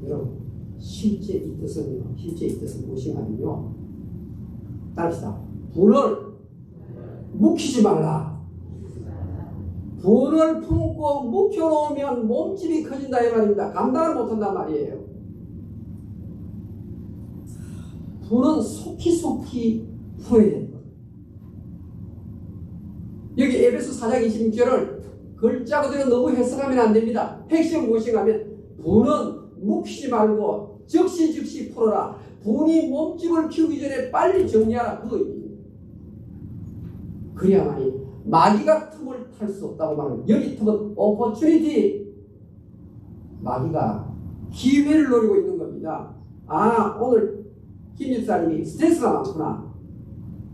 여러분, 실제 이 뜻은 무엇이냐면요. 따릅시다. 분을 묵히지 말라. 분을 품고 묵혀놓으면 몸집이 커진다 이 말입니다. 감당을 못한단 말이에요. 분은 속히 풀어야 되는 거예요. 여기 에베소 4장 26절을 글자 그대로 너무 해석하면 안 됩니다. 핵심은 무엇인가 하면 분은 묵히지 말고 즉시 풀어라. 분이 몸집을 키우기 전에 빨리 정리하라. 그거 입니다. 그래야만이 마귀가 틈을 탈 수 없다고 말합니다. 여기 틈은 opportunity. 마귀가 기회를 노리고 있는 겁니다. 아, 오늘 김 집사님이 스트레스가 많구나.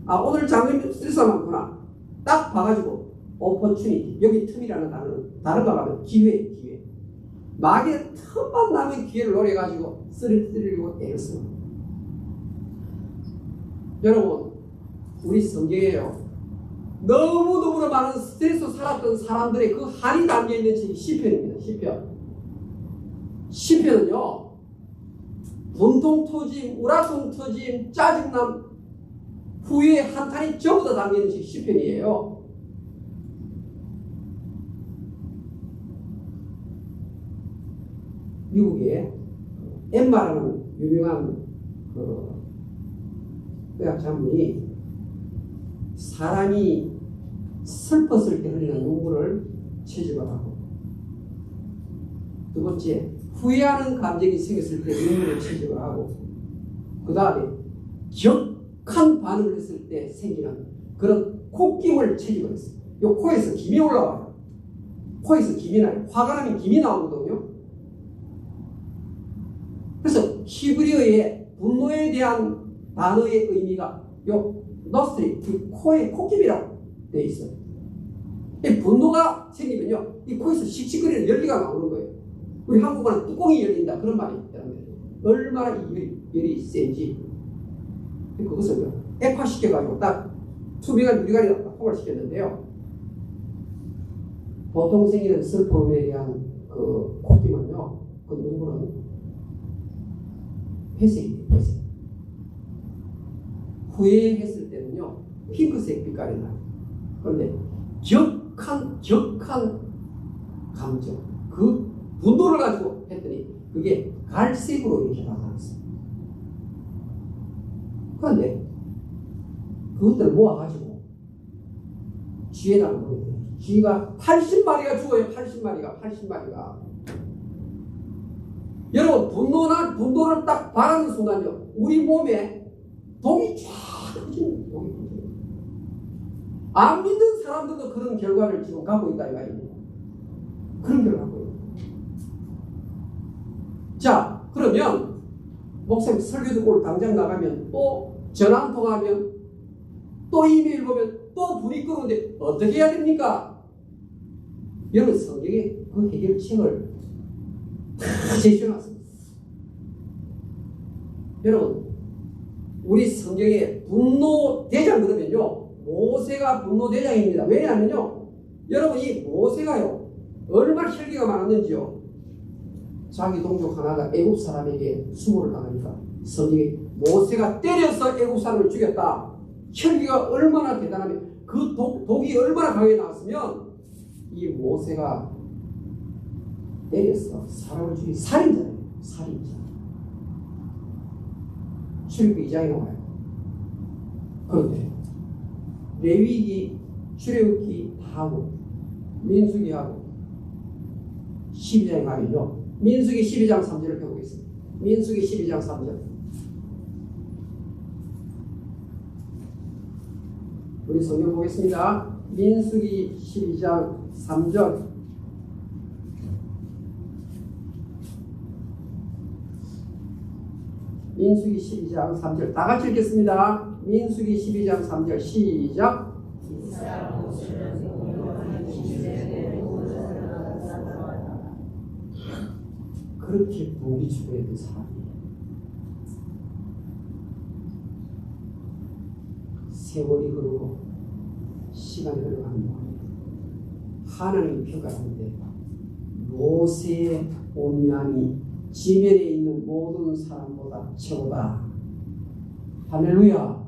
아, 오늘 장로님 스트레스가 많구나. 딱 봐가지고 opportunity. 여기 틈이라는 단어는 다른 거 하면 기회. 마귀의 틈만 나면 기회를 노려가지고 쓰리고 애를 씁니다. 여러분, 우리 성경에요. 너무너무나 많은 스트레스 살았던 사람들의 그 한이 담겨있는 책이 시편입니다. 시편은요, 분통 터짐, 우라통 터짐, 짜증남, 후회, 한탄이 전부 다 담겨있는 책이 시편이에요. 미국에 엠마라는 유명한 의학 전문이 사람이 슬펐을 때 흘리는 눈물을 채집을 하고, 두 번째 후회하는 감정이 생겼을 때 눈물을 채집을 하고, 그 다음에 격한 반응을 했을 때 생기는 그런 콧김을 채집을 했어요. 이 코에서 김이 올라와요. 코에서 김이 나요. 화가 나면 김이 나오거든요. 그래서 히브리어의 분노에 대한 단어의 의미가 요 노스트리, 그 코의 콧김이라고 되어 있어요. 이 분노가 생기면요, 이 코에서 씩씩거리는 열기가 나오는 거예요. 우리 한국어는 뚜껑이 열린다 그런 말이 있다는 거예요. 얼마나 이 열이 센지 그것을 액화시켜가지고 딱 투명한 유리관에다 포괄시켰는데요. 보통 생기는 슬픔에 대한 그 콧김은요, 그 눈물은 회색이에요. 회색. 후회했을 때는요, 핑크색 빛깔이 나요. 그런데 격한 감정, 그 분노를 가지고 했더니 그게 갈색으로 이렇게 나타났어요. 그런데 그것들을 모아가지고 쥐에다가 모여요. 쥐가 80마리가 죽어요. 80마리가. 여러분, 분노를 딱 바라는 순간요, 우리 몸에 독이 쫙 퍼지는 독이 퍼져요. 안 믿는 사람들도 그런 결과를 지금 갖고 있다 이 말입니다. 그런 결과를 갖고 있다. 자, 그러면 목사님 설교 듣고 당장 나가면 또 전화 한 통하면 또 이메일 보면 또 불이 끄는데 어떻게 해야 됩니까? 여러분, 성경에 그 해결책을 다 제시해놨습니다. 여러분, 우리 성경에 분노 대장 그러면요, 모세가 분노 대장입니다. 왜냐하면요, 여러분, 이 모세가요 얼마나 혈기가 많았는지요. 자기 동족 하나가 애굽 사람에게 수모를 당하니까 성경에 모세가 때려서 애굽 사람을 죽였다. 혈기가 얼마나 대단하면, 그 독이 얼마나 강하게 나왔으면 이 모세가 때려서 사람을 죽인 살인자예요. 살인자. 출애굽기 2장에 나와요. 그런데 레위기, 출애굽기 다 하고 민수기 하고 12장에 가면요, 민수기 12장 3절을 펴보겠습니다. 민수기 12장 3절. 우리 성경 보겠습니다. 민수기 12장 3절. 민수기 12장 3절 다 같이 읽겠습니다. 민수기 12장 3절 시작. 그렇게 복이 주고있던 사람이에요. 세월이 흐르고 시간이 흘러가는 동안에 하나님이 평가하는데 모세의 온유함이 지면에 있는 모든 사람보다 최고다. 할렐루야.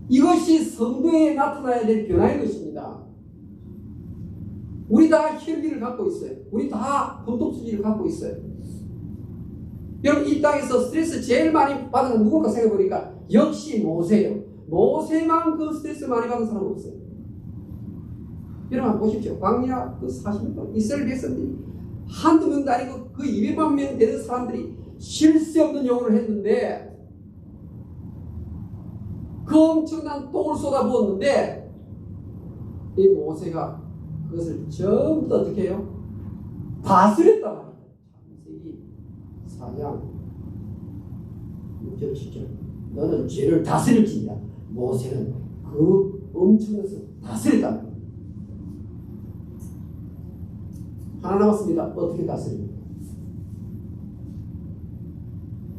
이것이 성도에 나타나야 될 변화의 것입니다. 우리 다 혈기를 갖고 있어요. 우리 다 분독수지를 갖고 있어요. 여러분 이 땅에서 스트레스 제일 많이 받은 건 누굴까 생각해보니까 역시 모세예요. 모세만 그 스트레스 많이 받은 사람은 없어요. 여러분 한번 보십시오. 광야 그 40년 동안 이스라엘 백성들이 한두 명도 아니고 그 200만 명 되는 사람들이 쉴 새 없는 영혼을 했는데 그 엄청난 똥을 쏟아부었는데 이 모세가 그것을 전부 다 어떻게 해요? 다스렸단 말이에요. 창세기 4장 6절 7절 너는 죄를 다스릴지니라. 모세는 그 엄청난 것을 다스렸단 말이에요. 하나 남았습니다. 어떻게 다스립니까?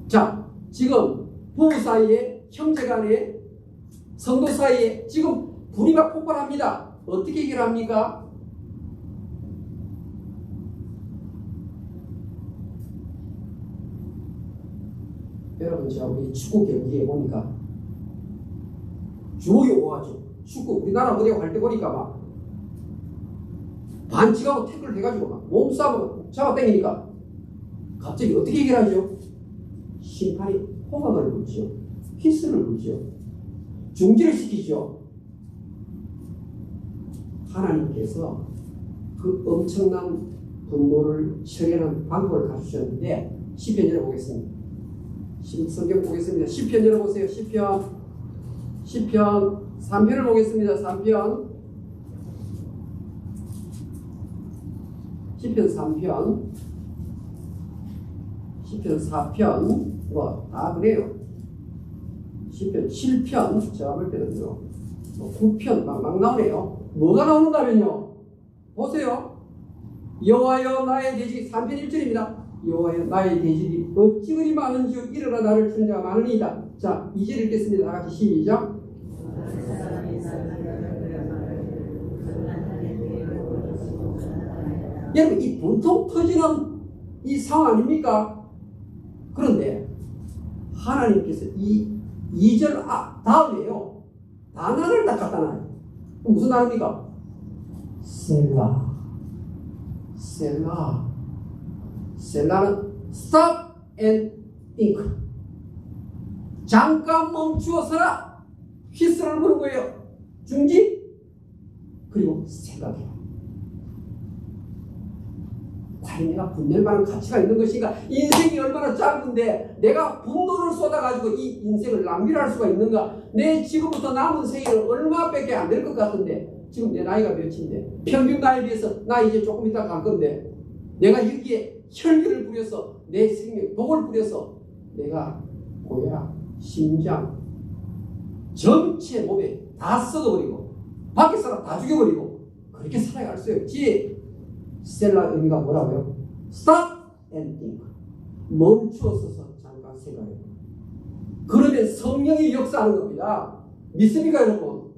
자, 지금 부부 사이에, 형제 간에, 성도 사이에 지금 불의가 폭발합니다. 어떻게 해결합니까? 여러분, 제가 우리 축구 경기에 보니까 주옥이 오가죠. 축구 우리나라 어디 갈 때 보니까 막 반칙하고 태클을 해가지고 막 몸싸움으로 잡아당기니까 갑자기 어떻게 해결하죠? 심판이 호각을 불죠. 휘슬을 불죠. 중지를 시키죠. 하나님께서 그 엄청난 분노를 처리하는 방법을 가르치셨는데 시편 열어보겠습니다. 성경 보겠습니다. 시편 열어보세요. 시편 3편을 보겠습니다. 3편 시편 3편 시편 4편 뭐 다 그래요. 시편 7편 제가 볼 때는요 9편 막 나오네요. 뭐가 나오는가면요 보세요. 여호와여 나의 대적이 3편 1절입니다. 여호와여 나의 대적이 어찌 그리 많은지요 일어나 나를 친 자가 많으니이다. 자 2절 읽겠습니다. 다 같이 시작. 여러분 이 분통 터지는 이 상황 아닙니까? 그런데 하나님께서 이 2절 다음에요 단어를 딱 갖다 놔요. 무슨 단어입니까? 셀라는 stop and think. 잠깐 멈추어서라. 휘슬을 부는 거예요. 중지 그리고 생각해요. 과연 내가 분별받는 가치가 있는 것인가? 인생이 얼마나 짧은데 내가 분노를 쏟아가지고 이 인생을 낭비를 할 수가 있는가? 내 지금부터 남은 생애는 얼마밖에 안 될 것 같은데 지금 내 나이가 몇인데 평균 나이에 비해서 나 이제 조금 이따 갈 건데 내가 여기에 혈기를 부려서 내 생명 독을 부려서 내가 고혈압, 심장 전체 몸에 다 썩어버리고 밖에 사람 다 죽여버리고 그렇게 살아갈 수 없지. 셀라 의미가 뭐라고요? Stop and think. 멈추어서서 잠깐 생각해요. 그러면 성령이 역사하는 겁니다. 믿습니까 여러분?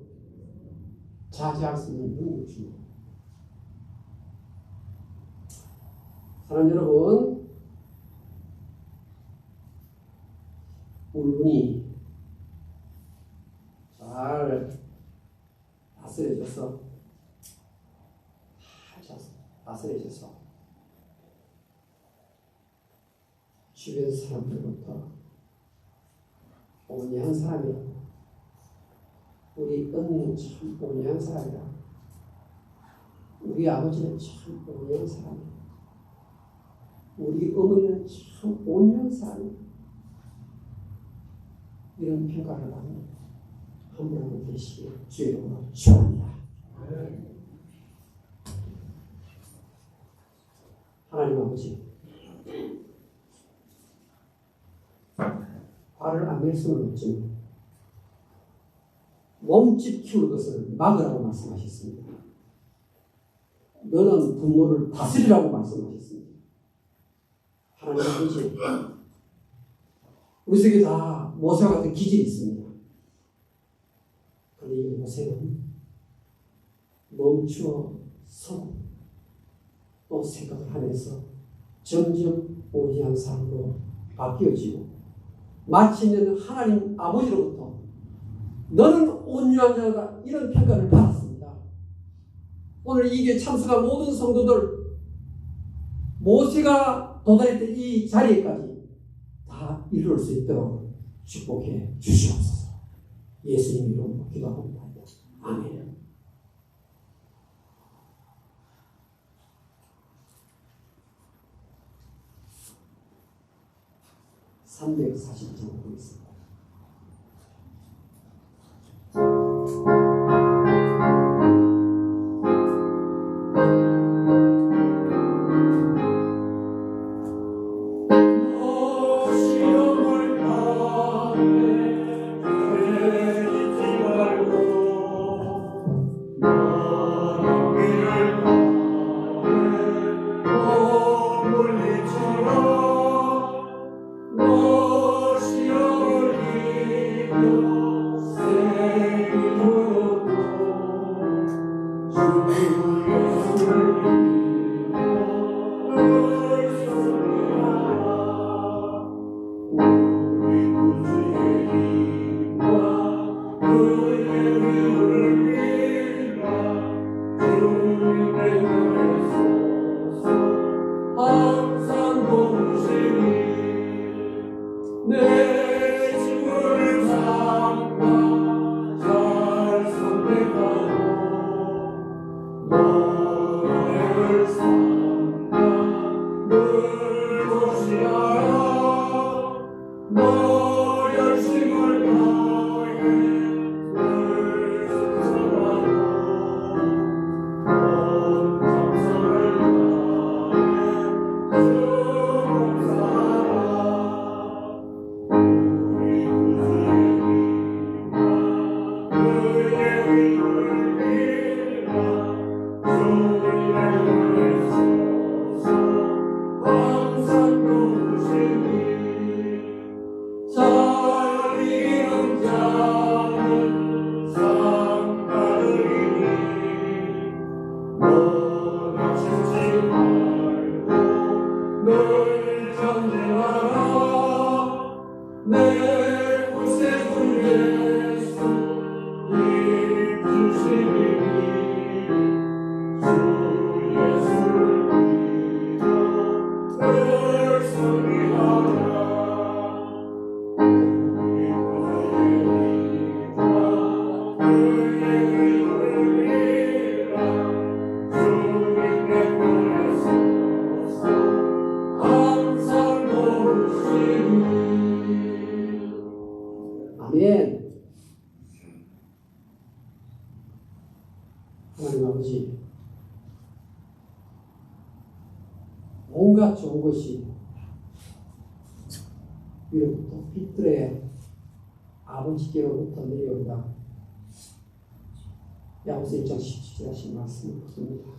자제할 수 있는 능력이 줍니다. 사랑하는 여러분, 울분이 잘 다스려져서 다스려져서 주변 사람들부터 온유한 사람이야. 우리 언니는 참 온유한 사람이야. 우리 아버지는 참 온유한 사람이야. 우리 어머니는 참 온유한 사람이야. 이런 평가를 받는 한 분 한 분 계시기에 주의 이름으로 축원합니다. 하나님 아버지, 화를 안 낼 수는 없지만 몸집 키우는 것을 막으라고 말씀하셨습니다. 너는 분노를 다스리라고 말씀하셨습니다. 하나님 아버지, 우리 속에 다 모세와 같은 기질이 있습니다. 그런데 이 모세는 멈추어서 또 생각을 하면서 점점 온유한 사람으로 바뀌어지고 마침내는 하나님 아버지로부터 너는 온유한 자다 이런 평가를 받았습니다. 오늘 이게 참석한 모든 성도들 모세가 도달했던 이 자리에까지 다 이룰 수 있도록 축복해 주시옵소서. 예수님 이름으로 기도합니다. 아멘. (340장) 보겠습니다. 아멘. 하나님 아버지, 온갖 좋은 것이 위로부터 빛들의 아버지께로부터 내려온다. 야고보서 1장 17절 하신 말씀을 붙습니다.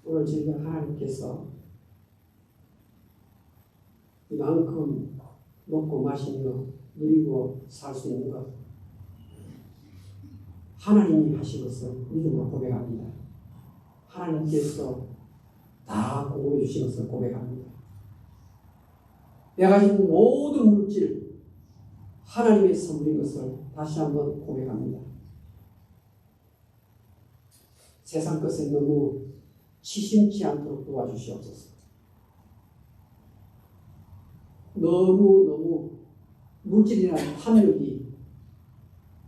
오늘 저희가 하나님께서 이만큼 먹고 마시며 누리고 살 수 있는 것, 하나님이 하신 것을 믿음으로 고백합니다. 하나님께서 다 공급해 주신 것을 고백합니다. 내가 가진 모든 물질, 하나님의 선물인 것을 다시 한번 고백합니다. 세상 것에 너무 치심치 않도록 도와주시옵소서. 너무 물질이라는 탐욕이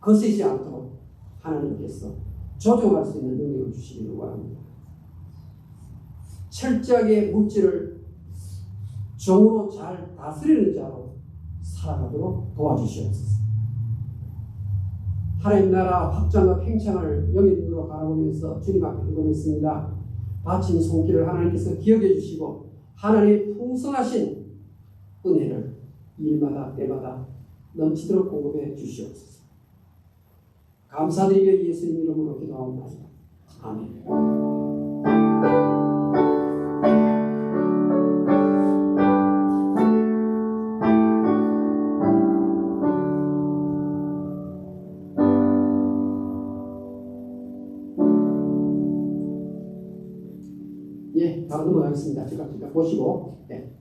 거세지 않도록 하나님께서 조종할 수 있는 능력을 주시기를 원합니다. 철저하게 물질을 정으로 잘 다스리는 자로 살아가도록 도와주시옵소서. 하나님 나라 확장과 팽창을 영의 눈으로 바라보면서 주님 앞에 기도했습니다. 바친 손길을 하나님께서 기억해 주시고 하나님의 풍성하신 은혜를 일마다 때마다 넘치도록 공급해 주시옵소서. 감사드리며 예수님 이름으로 기도하옵나이다. 아멘. 예, 바로 넘어가겠습니다. 잠깐 보시고, 예,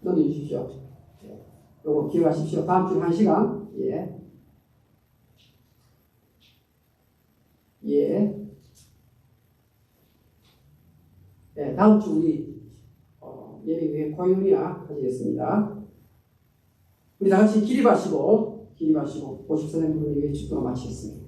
넘겨주십시오. 예, 요거 기억하십시오. 다음 주 1시간, 예. 예, 다음 주 우리 예배교회 고윤이야 가지겠습니다. 우리 다 같이 기립하시고 50선생 부르는 축도로 마치겠습니다.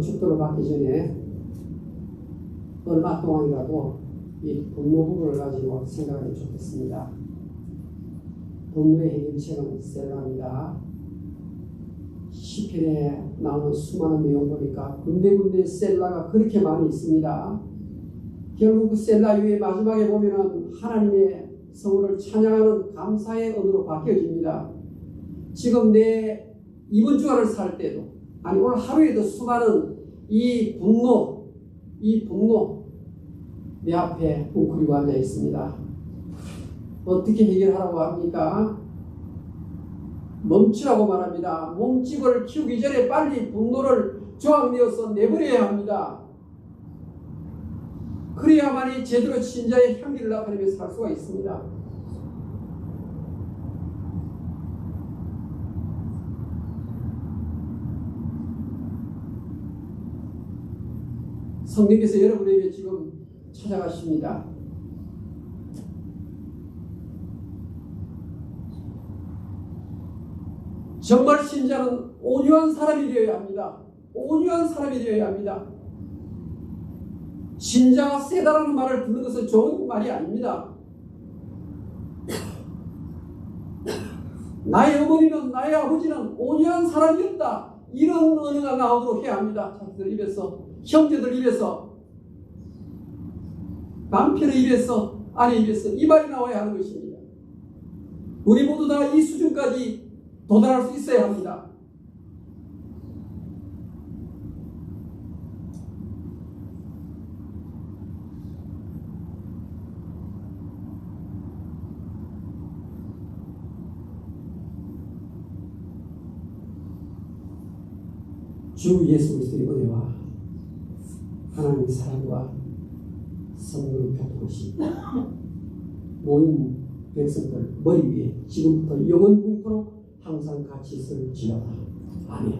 축도를 받기 전에 얼마 동안이라도 이 분노 부분을 가지고 생각하면 좋겠습니다. 분노의 해결책은 셀라입니다. 시편에 나오는 수많은 내용 보니까 군데군데 셀라가 그렇게 많이 있습니다. 결국 그 셀라 이후에 마지막에 보면은 하나님의 성호를 찬양하는 감사의 언어로 바뀌어집니다. 지금 내 이번 주간을 살 때도 아니 오늘 하루에도 수많은 이 분노 내 앞에 웅크리고 앉아 있습니다. 어떻게 해결하라고 합니까? 멈추라고 말합니다. 몸집을 키우기 전에 빨리 분노를 조각내어서 내버려야 합니다. 그래야만이 제대로 신자의 향기를 나타내며 살 수가 있습니다. 성령께서 여러분에게 지금 찾아가십니다. 정말 신자는 온유한 사람이 되어야 합니다. 온유한 사람이 되어야 합니다. 신자가 세다라는 말을 듣는 것은 좋은 말이 아닙니다. 나의 어머니는 나의 아버지는 온유한 사람이었다. 이런 언어가 나오도록 해야 합니다. 자기들 입에서, 형제들 입에서, 남편의 입에서, 아내 입에서 이 말이 나와야 하는 것입니다. 우리 모두 다 이 수준까지 도달할 수 있어야 합니다. 주 예수 그리스도의 은혜와 하나님의 사랑과 성령의 교통하심 모인 백성들 머리 위에 지금부터 영원토록 항상 같이 있을지어다. 아멘.